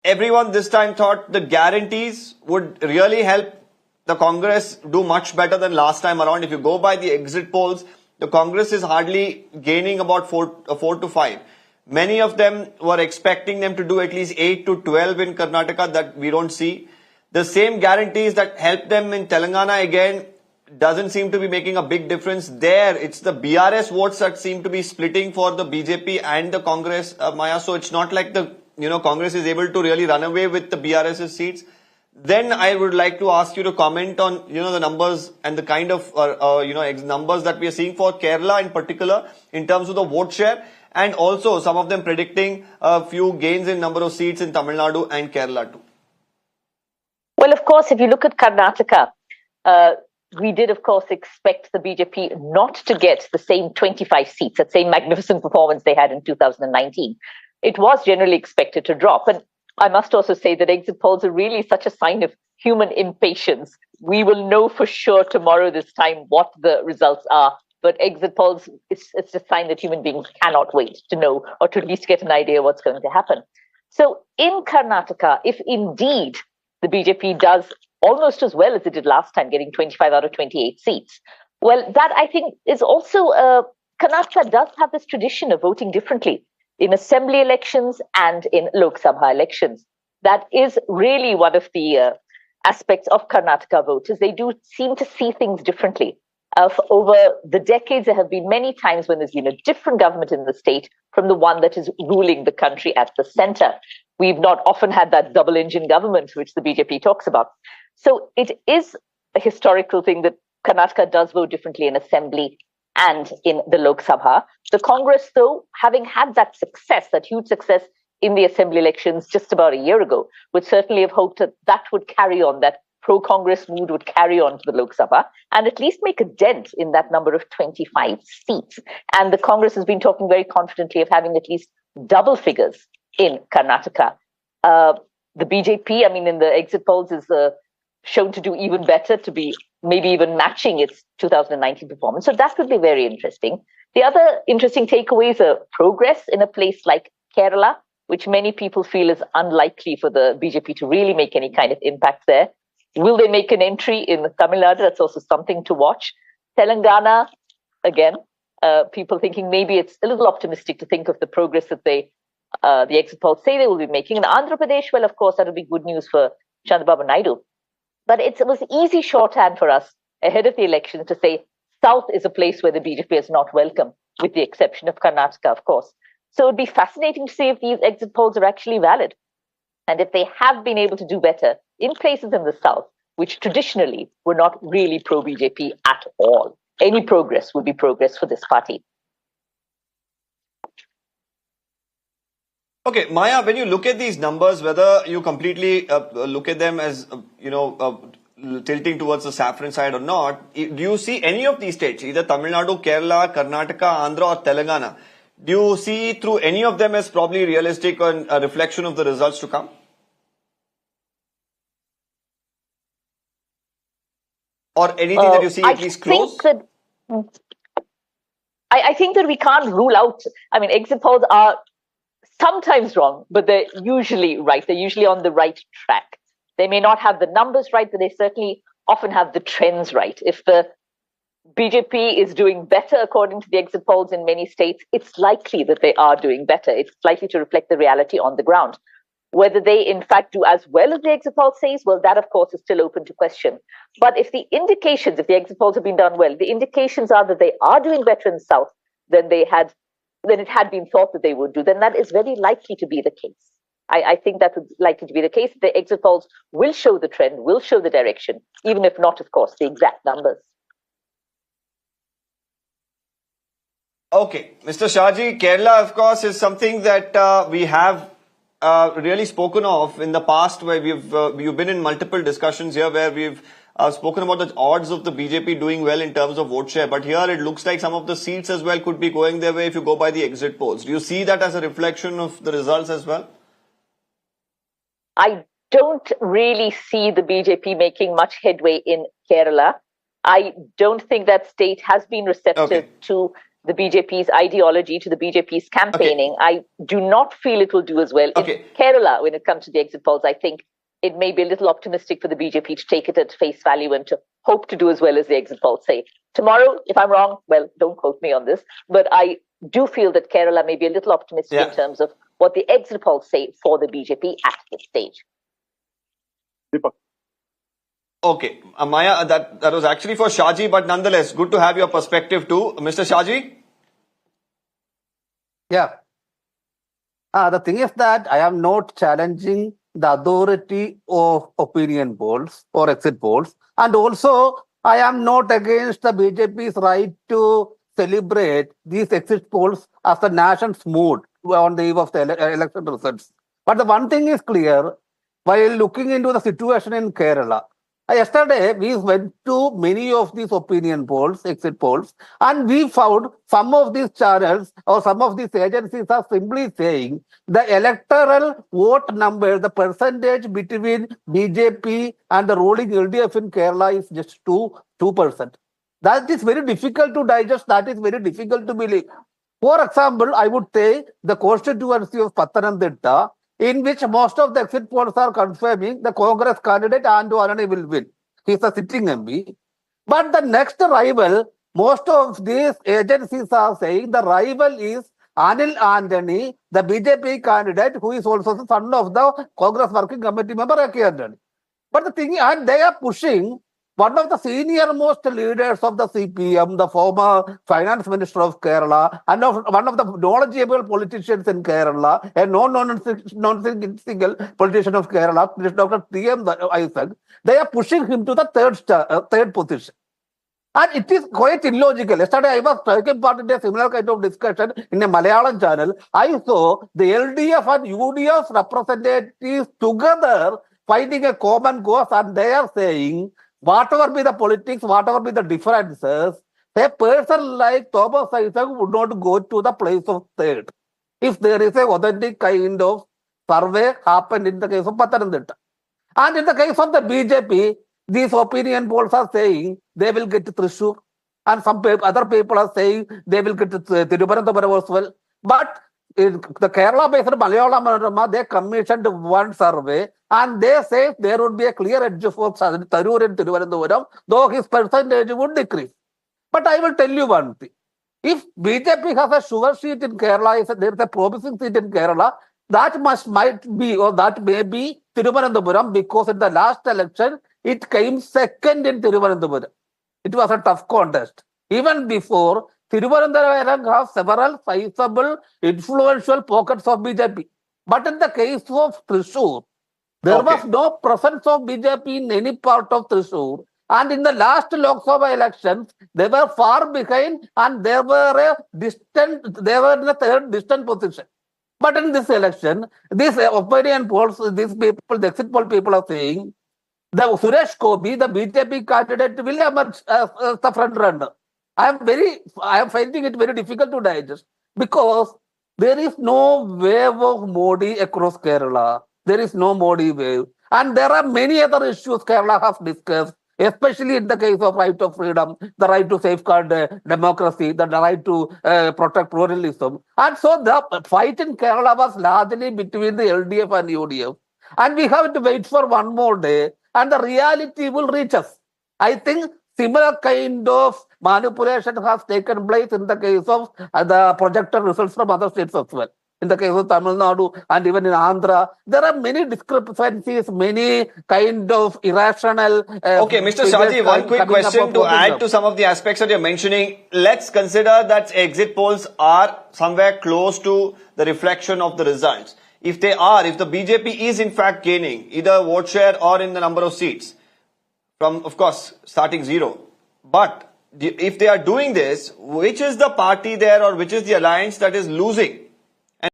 everyone this time thought the guarantees would really help the Congress do much better than last time around. If you go by the exit polls, the Congress is hardly gaining about 4 to 5. Many of them were expecting them to do at least 8 to 12 in Karnataka, that we don't see. The same guarantees that helped them in Telangana again doesn't seem to be making a big difference there. It's the BRS votes that seem to be splitting for the BJP and the Congress, Maya. So it's not like the Congress is able to really run away with the BRS's seats. Then I would like to ask you to comment on the numbers and the kind of numbers that we are seeing for Kerala in particular in terms of the vote share, and also some of them predicting a few gains in number of seats in Tamil Nadu and Kerala too. Well, of course, if you look at Karnataka, we did, of course, expect the BJP not to get the same 25 seats, that same magnificent performance they had in 2019. It was generally expected to drop. And I must also say that exit polls are really such a sign of human impatience. We will know for sure tomorrow this time what the results are. But exit polls, it's a sign that human beings cannot wait to know, or to at least get an idea what's going to happen. So in Karnataka, if indeed the BJP does almost as well as it did last time, getting 25 out of 28 seats, well, that I think is also, Karnataka does have this tradition of voting differently in assembly elections and in Lok Sabha elections. That is really one of the aspects of Karnataka voters. They do seem to see things differently. Over the decades, there have been many times when there's been a different government in the state from the one that is ruling the country at the center. We've not often had that double-engine government, which the BJP talks about. So it is a historical thing that Karnataka does vote differently in assembly and in the Lok Sabha. The Congress, though, having had that success, that huge success in the assembly elections just about a year ago, would certainly have hoped that that would carry on, that pro-Congress mood would carry on to the Lok Sabha and at least make a dent in that number of 25 seats. And the Congress has been talking very confidently of having at least double figures in Karnataka. The BJP, I mean, in the exit polls is shown to do even better, to be maybe even matching its 2019 performance. So that would be very interesting. The other interesting takeaway is progress in a place like Kerala, which many people feel is unlikely for the BJP to really make any kind of impact there. Will they make an entry in Tamil Nadu? That's also something to watch. Telangana, again, people thinking maybe it's a little optimistic to think of the progress that the exit polls say they will be making. In Andhra Pradesh, well, of course, that will be good news for Chandrababu Naidu. But it was easy shorthand for us ahead of the elections to say South is a place where the BJP is not welcome, with the exception of Karnataka, of course. So it would be fascinating to see if these exit polls are actually valid. And if they have been able to do better in places in the South, which traditionally were not really pro-BJP at all. Any progress would be progress for this party. Okay, Maya, when you look at these numbers, whether you completely look at them as, tilting towards the saffron side or not, do you see any of these states, either Tamil Nadu, Kerala, Karnataka, Andhra or Telangana, do you see through any of them as probably realistic or a reflection of the results to come? Or anything that you see at least close? I think that we can't rule out, I mean, exit polls are sometimes wrong, but they're usually right. They're usually on the right track. They may not have the numbers right, but they certainly often have the trends right. If the BJP is doing better according to the exit polls in many states, it's likely that they are doing better. It's likely to reflect the reality on the ground. Whether they, in fact, do as well as the exit poll says, well, that, of course, is still open to question. But if the indications, if the exit polls have been done well, the indications are that they are doing better in the South than it had been thought that they would do, then that is very likely to be the case. I think that would likely to be the case. The exit polls will show the trend, will show the direction, even if not, of course, the exact numbers. Okay, Mr. Shaji, Kerala, of course, is something that we have really spoken of in the past, where you've been in multiple discussions here where we've spoken about the odds of the BJP doing well in terms of vote share. But here it looks like some of the seats as well could be going their way if you go by the exit polls. Do you see that as a reflection of the results as well? I don't really see the BJP making much headway in Kerala. I don't think that state has been receptive to the BJP's ideology, to the BJP's campaigning, I do not feel it will do as well. Okay. In Kerala, when it comes to the exit polls, I think it may be a little optimistic for the BJP to take it at face value and to hope to do as well as the exit polls say. Tomorrow, if I'm wrong, well, don't quote me on this, but I do feel that Kerala may be a little optimistic in terms of what the exit polls say for the BJP at this stage. Okay, Maya, that was actually for Shaji, but nonetheless, good to have your perspective too. Mr. Shaji? Yeah. The thing is that I am not challenging the authority of opinion polls or exit polls. And also, I am not against the BJP's right to celebrate these exit polls as the nation's mood on the eve of the election results. But the one thing is clear, while looking into the situation in Kerala, yesterday we went to many of these opinion polls, exit polls, and we found some of these channels or some of these agencies are simply saying the electoral vote number, the percentage between BJP and the ruling LDF in Kerala is just 2%. That is very difficult to digest. That is very difficult to believe. For example, I would say the constituency of Pathanamthitta, in which most of the exit polls are confirming the Congress candidate Andu Anani will win. He is a sitting MP. But the next rival, most of these agencies are saying the rival is Anil Antony, the BJP candidate, who is also the son of the Congress Working Committee member, A.K. Antony. But the thing, and they are pushing one of the senior most leaders of the CPM, the former finance minister of Kerala, and one of the knowledgeable politicians in Kerala, a non-single politician of Kerala, Dr. T.M. Isaac, they are pushing him to the third position. And it is quite illogical. Yesterday, I was taking part in a similar kind of discussion in a Malayalam channel. I saw the LDF and UDF representatives together finding a common cause, and they are saying, whatever be the politics, whatever be the differences, a person like Thomas Isaac would not go to the place of third if there is a authentic kind of survey happened in the case of Pathanamthitta. And in the case of the BJP, these opinion polls are saying they will get to Thrissur, and some other people are saying they will get to Thiruvananthapuram as well. But in the Kerala-based Malayalam, they commissioned one survey, and they say there would be a clear edge for Tharoor and Thiruvananthapuram, though his percentage would decrease. But I will tell you one thing. If BJP has a sure seat in Kerala, there is a promising seat in Kerala, that might be, or that may be Thiruvananthapuram, because in the last election, it came second in Thiruvananthapuram. It was a tough contest. Even before, Thiruvananthapuram has several sizable, influential pockets of BJP. But in the case of Thrissur, there was no presence of BJP in any part of Thrissur. And in the last Lok Sabha elections, they were far behind, and they were in a third distant position. But in this election, these opinion polls, these people, the exit poll people are saying, the Suresh Gopi, the BJP candidate, will emerge as the front runner. I am finding it very difficult to digest, because there is no wave of Modi across Kerala. There is no Modi wave. And there are many other issues Kerala has discussed, especially in the case of right of freedom, the right to safeguard democracy, the right to protect pluralism. And so the fight in Kerala was largely between the LDF and UDF. And we have to wait for one more day, and the reality will reach us. I think similar kind of manipulation has taken place in the case of the projected results from other states as well. In the case of Tamil Nadu and even in Andhra, there are many discrepancies, many kind of irrational... Okay, Mr. Shaji, one quick question to add to some of the aspects that you're mentioning. Let's consider that exit polls are somewhere close to the reflection of the results. If they are, if the BJP is in fact gaining either vote share or in the number of seats, from, of course, starting zero. But if they are doing this, which is the party there, or which is the alliance that is losing?